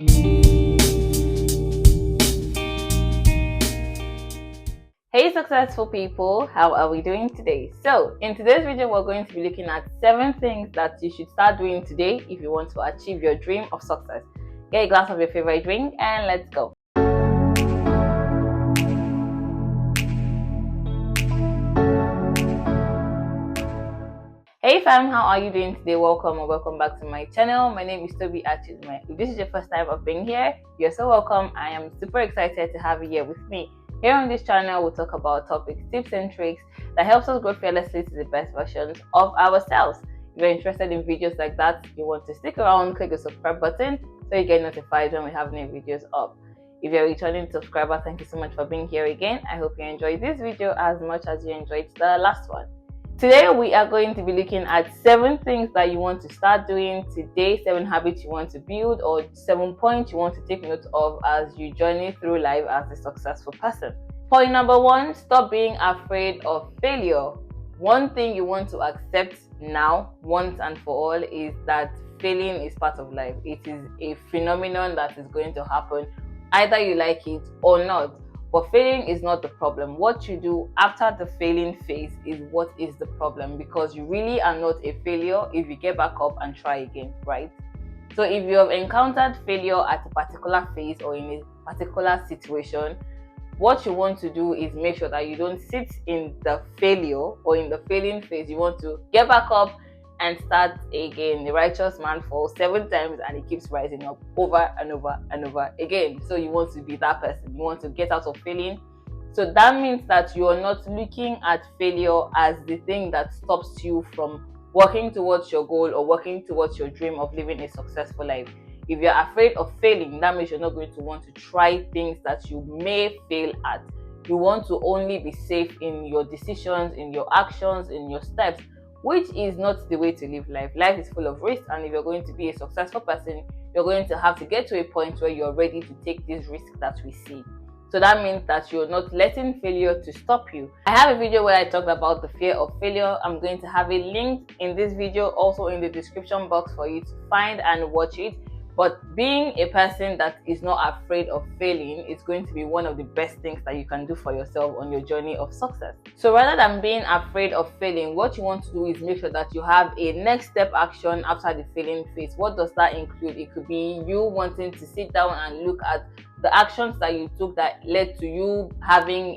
Hey successful people, how are we doing today? So in today's video we're going to be looking at 7 things that you should start doing today if you want to achieve your dream of success. Get a glass of your favorite drink and let's go. Hey fam, how are you doing today? Welcome or welcome back to my channel. My name is Tobi Achudume. If this is your first time of being here, you're so welcome. I am super excited to have you here with me. Here on this channel, we'll talk about topics, tips and tricks that helps us grow fearlessly to the best versions of ourselves. If you're interested in videos like that, you want to stick around, click the subscribe button so you get notified when we have new videos up. If you're a returning subscriber, thank you so much for being here again. I hope you enjoyed this video as much as you enjoyed the last one. Today we are going to be looking at 7 things that you want to start doing today, 7 habits you want to build, or 7 points you want to take note of as you journey through life as a successful person. Point number 1, stop being afraid of failure. One thing you want to accept now, once and for all, is that failing is part of life. It is a phenomenon that is going to happen, either you like it or not. But failing is not the problem. What you do after the failing phase is what is the problem, because you really are not a failure if you get back up and try again, right? So if you have encountered failure at a particular phase or in a particular situation, what you want to do is make sure that you don't sit in the failure or in the failing phase. You want to get back up and start again. The righteous man falls 7 times and he keeps rising up over and over and over again. So you want to be that person. You want to get out of failing. So that means that you are not looking at failure as the thing that stops you from working towards your goal or working towards your dream of living a successful life. If you're afraid of failing, that means you're not going to want to try things that you may fail at. You want to only be safe in your decisions, in your actions, in your steps, which is not the way to live life. Life is full of risks, and if you're going to be a successful person, you're going to have to get to a point where you're ready to take these risks that we see. So that means that you're not letting failure to stop you. I have a video where I talked about the fear of failure. I'm going to have a link in this video, also in the description box, for you to find and watch it. But being a person that is not afraid of failing is going to be one of the best things that you can do for yourself on your journey of success. So rather than being afraid of failing, what you want to do is make sure that you have a next step action after the failing phase. What does that include? It could be you wanting to sit down and look at the actions that you took that led to you having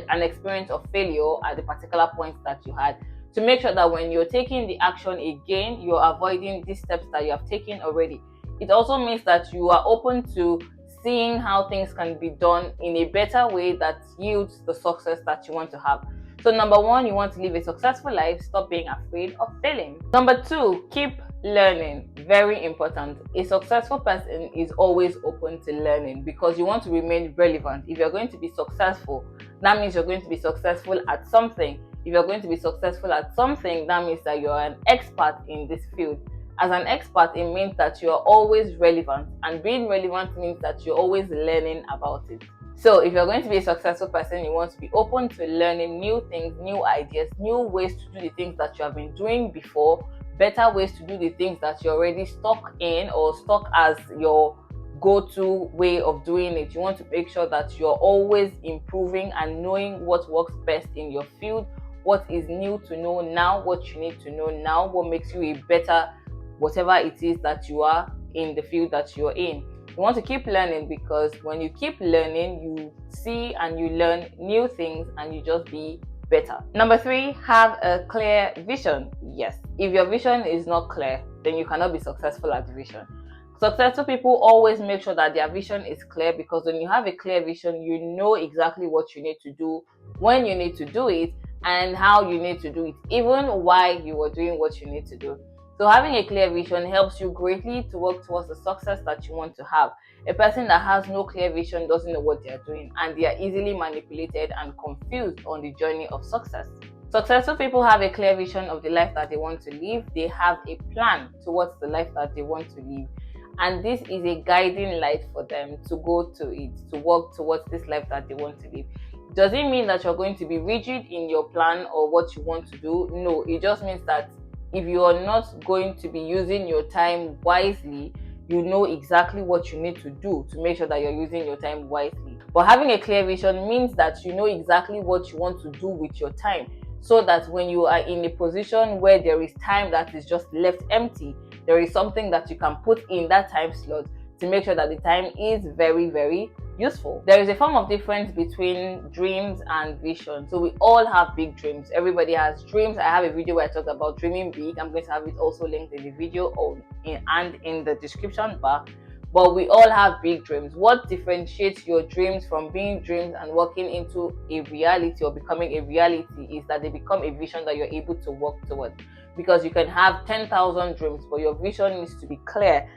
an experience of failure at the particular point that you had, to make sure that when you're taking the action again, you're avoiding these steps that you have taken already. It also means that you are open to seeing how things can be done in a better way that yields the success that you want to have. So number 1, you want to live a successful life. Stop being afraid of failing. Number 2, keep learning. Very important. A successful person is always open to learning because you want to remain relevant. If you're going to be successful, that means you're going to be successful at something. If you're going to be successful at something, that means that you're an expert in this field. As an expert, it means that you're always relevant, and being relevant means that you're always learning about it. So if you're going to be a successful person, you want to be open to learning new things, new ideas, new ways to do the things that you have been doing before, better ways to do the things that you're already stuck in or stuck as your go-to way of doing it. You want to make sure that you're always improving and knowing what works best in your field, what is new to know now, what you need to know now, what makes you a better whatever it is that you are in the field that you're in. You want to keep learning, because when you keep learning, you see and you learn new things and you just be better. Number 3, have a clear vision. Yes, if your vision is not clear, then you cannot be successful at the vision. Successful people always make sure that their vision is clear, because when you have a clear vision, you know exactly what you need to do, when you need to do it, and how you need to do it, even why you are doing what you need to do. So having a clear vision helps you greatly to work towards the success that you want to have. A person that has no clear vision doesn't know what they are doing, and they are easily manipulated and confused on the journey of success. Successful people have a clear vision of the life that they want to live. They have a plan towards the life that they want to live. And this is a guiding light for them to go to it, to work towards this life that they want to live. Does it mean that you're going to be rigid in your plan or what you want to do? No, it just means that if you are not going to be using your time wisely, you know exactly what you need to do to make sure that you're using your time wisely. But having a clear vision means that you know exactly what you want to do with your time, so that when you are in a position where there is time that is just left empty, there is something that you can put in that time slot to make sure that the time is very, very useful. There is a form of difference between dreams and vision. So we all have big dreams. Everybody has dreams. I have a video where I talk about dreaming big. I'm going to have it also linked in the video and in the description bar. But we all have big dreams. What differentiates your dreams from being dreams and working into a reality or becoming a reality is that they become a vision that you're able to work towards. Because you can have 10,000 dreams, but your vision needs to be clear.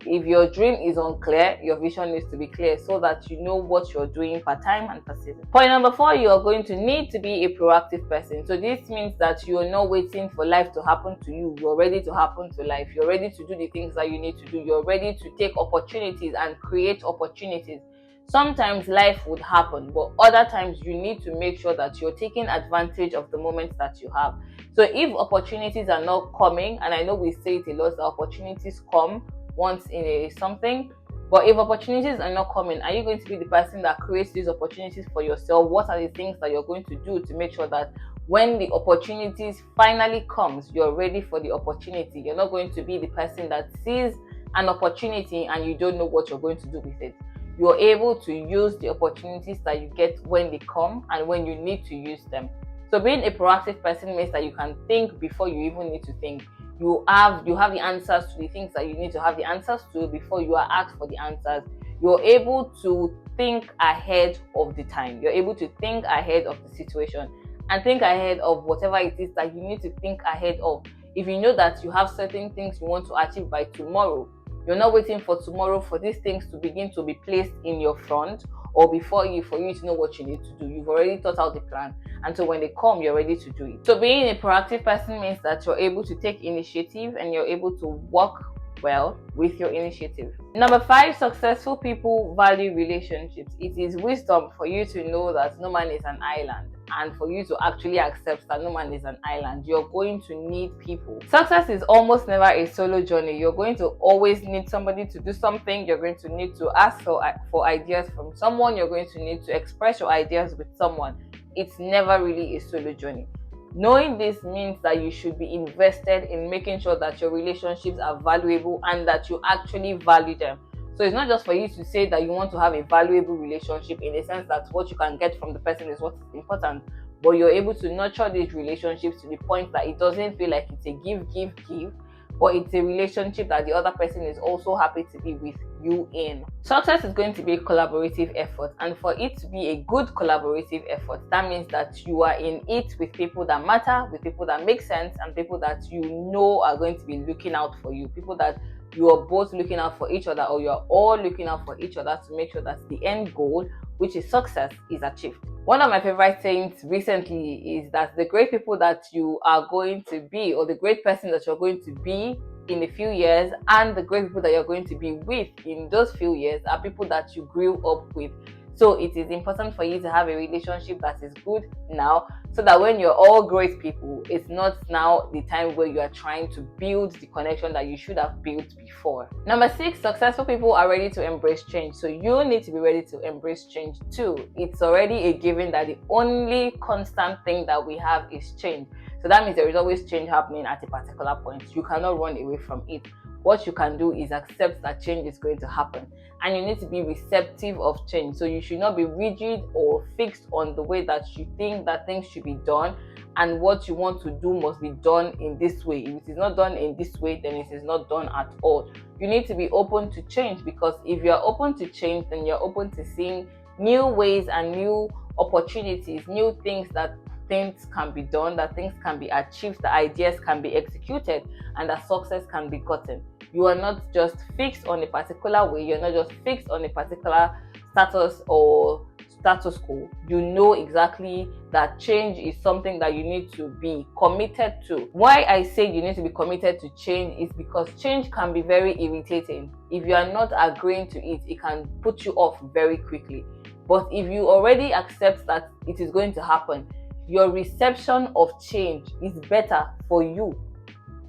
If your dream is unclear, your vision needs to be clear so that you know what you're doing per time and per season. Point number 4, you are going to need to be a proactive person. So this means that you're not waiting for life to happen to you. You're ready to happen to life. You're ready to do the things that you need to do. You're ready to take opportunities and create opportunities. Sometimes life would happen, but other times you need to make sure that you're taking advantage of the moments that you have. So if opportunities are not coming, and I know we say it a lot, that opportunities come once in a something, but if opportunities are not coming, are you going to be the person that creates these opportunities for yourself? What are the things that you're going to do to make sure that when the opportunities finally comes, you're ready for the opportunity? You're not going to be the person that sees an opportunity and you don't know what you're going to do with it. You're able to use the opportunities that you get when they come and when you need to use them. So being a proactive person means that you can think before you even need to think. You have the answers to the things that you need to have the answers to before you are asked for the answers. You're able to think ahead of the time. You're able to think ahead of the situation and think ahead of whatever it is that you need to think ahead of. If you know that you have certain things you want to achieve by tomorrow, you're not waiting for tomorrow for these things to begin to be placed in your front or before you for you to know what you need to do. You've already thought out the plan, and so when they come, you're ready to do it. So being a proactive person means that you're able to take initiative and you're able to work well with your initiative. Number 5, successful people value relationships. It is wisdom for you to know that no man is an island, and for you to actually accept that no man is an island. You're going to need people. Success is almost never a solo journey. You're going to always need somebody to do something. You're going to need to ask for ideas from someone. You're going to need to express your ideas with someone. It's never really a solo journey. Knowing this means that you should be invested in making sure that your relationships are valuable and that you actually value them. So it's not just for you to say that you want to have a valuable relationship in the sense that what you can get from the person is what's important, but you're able to nurture these relationships to the point that it doesn't feel like it's a give, but it's a relationship that the other person is also happy to be with you in. Success is going to be a collaborative effort, and for it to be a good collaborative effort, that means that you are in it with people that matter, with people that make sense, and people that you know are going to be looking out for you, people that you are both looking out for each other, or you are all looking out for each other to make sure that the end goal, which is success, is achieved. One of my favorite sayings recently is that the great people that you are going to be, or the great person that you're going to be in a few years, and the great people that you're going to be with in those few years are people that you grew up with. So it is important for you to have a relationship that is good now, so that when you're all great people, it's not now the time where you are trying to build the connection that you should have built before. Number 6, successful people are ready to embrace change. So you need to be ready to embrace change too. It's already a given that the only constant thing that we have is change. So that means there is always change happening at a particular point. You cannot run away from it. What you can do is accept that change is going to happen, and you need to be receptive of change. So you should not be rigid or fixed on the way that you think that things should be done, and what you want to do must be done in this way. If it is not done in this way, then it is not done at all. You need to be open to change, because if you're open to change, then you're open to seeing new ways and new opportunities, new things that things can be done, that things can be achieved, that ideas can be executed, and that success can be gotten. You are not just fixed on a particular way. You're not just fixed on a particular status or status quo. You know exactly that change is something that you need to be committed to. Why I say you need to be committed to change is because change can be very irritating. If you are not agreeing to it, it can put you off very quickly. But if you already accept that it is going to happen, your reception of change is better for you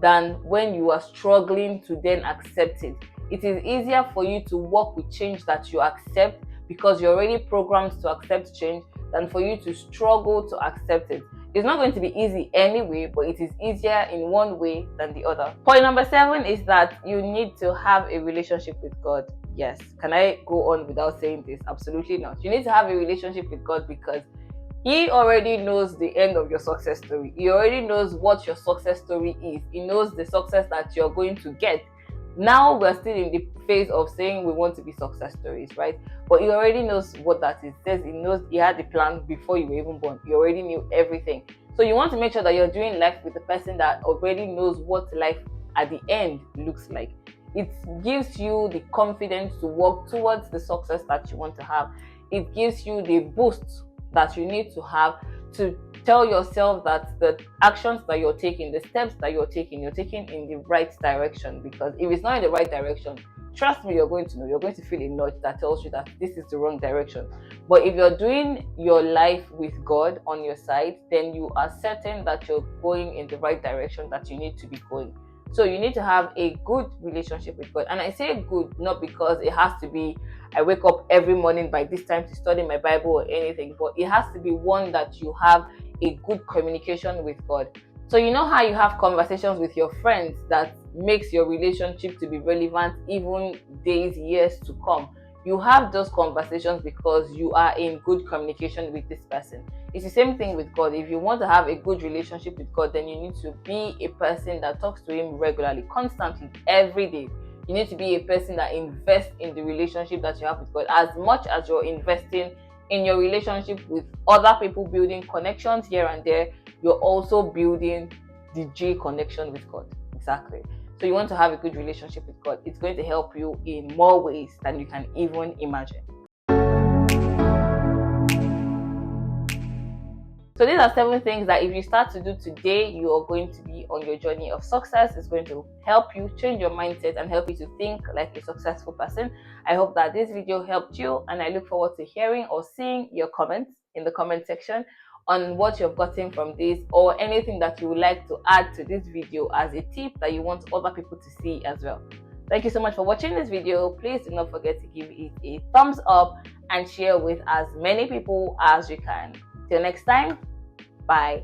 than when you are struggling to then accept it. It is easier for you to work with change that you accept because you're already programmed to accept change than for you to struggle to accept it. It's not going to be easy anyway, but it is easier in one way than the other. Point number 7 is that you need to have a relationship with God. Yes. Can I go on without saying this? Absolutely not. You need to have a relationship with God because He already knows the end of your success story. He already knows what your success story is. He knows the success that you're going to get. Now we're still in the phase of saying we want to be success stories, right? But He already knows what that is. He knows He had the plan before you were even born. He already knew everything. So you want to make sure that you're doing life with the person that already knows what life at the end looks like. It gives you the confidence to work towards the success that you want to have. It gives you the boost that you need to have to tell yourself that the actions that you're taking, the steps that you're taking in the right direction. Because if it's not in the right direction, trust me, you're going to know. You're going to feel a nudge that tells you that this is the wrong direction. But if you're doing your life with God on your side, then you are certain that you're going in the right direction that you need to be going. So you need to have a good relationship with God. And I say good not because it has to be I wake up every morning by this time to study my Bible or anything, but it has to be one that you have a good communication with God. So you know how you have conversations with your friends that makes your relationship to be relevant even days, years to come. You have those conversations because you are in good communication with this person. It's the same thing with God. If you want to have a good relationship with God, then you need to be a person that talks to Him regularly, constantly, every day. You need to be a person that invests in the relationship that you have with God. As much as you're investing in your relationship with other people, building connections here and there, you're also building the G connection with God. Exactly. So you want to have a good relationship with God. It's going to help you in more ways than you can even imagine. So these are 7 things that if you start to do today, you are going to be on your journey of success. It's going to help you change your mindset and help you to think like a successful person. I hope that this video helped you, and I look forward to hearing or seeing your comments in the comment section on what you've gotten from this or anything that you would like to add to this video as a tip that you want other people to see as well. Thank you so much for watching this video. Please do not forget to give it a thumbs up and share with as many people as you can. Till next time, bye.